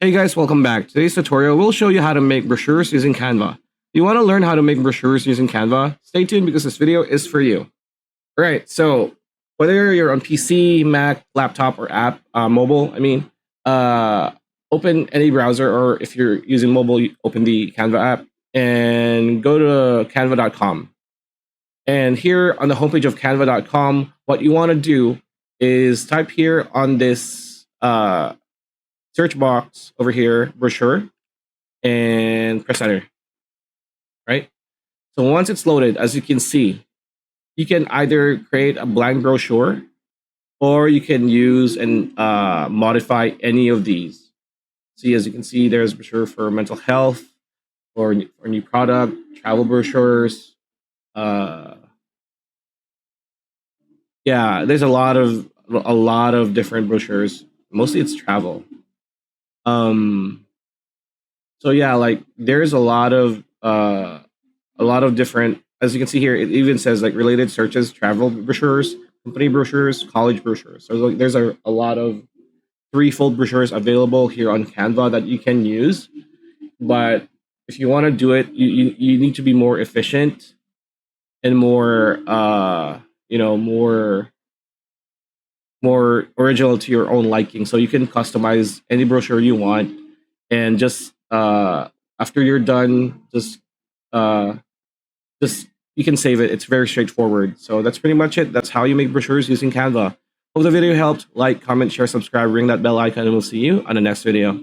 Hey guys, welcome back. Today's tutorial will show you how to make brochures using Canva. If you want to learn how to make brochures using Canva, stay tuned because this video is for you. Alright, so whether you're on PC, Mac, laptop, or mobile, open any browser, or if you're using mobile, you open the Canva app and go to canva.com. And here on the homepage of canva.com, what you want to do is type here on this search box over here, brochure, and press enter, right? So once it's loaded, as you can see, you can either create a blank brochure or you can use and modify any of these. See, as you can see, there's brochure for mental health, or new product, travel brochures. Yeah, there's a lot of different brochures. Mostly it's travel. So yeah, like there's a lot of different, as you can see here, it even says like related searches, travel brochures, company brochures, college brochures. So like, there's a lot of threefold brochures available here on Canva that you can use. But if you want to do it, you need to be more efficient and more more original to your own liking. So you can customize any brochure you want, and just after you're done, just you can save it. It's very straightforward. So that's pretty much it. That's how you make brochures using Canva. Hope the video helped. Like, comment, share, subscribe, ring that bell icon, and we'll see you on the next video.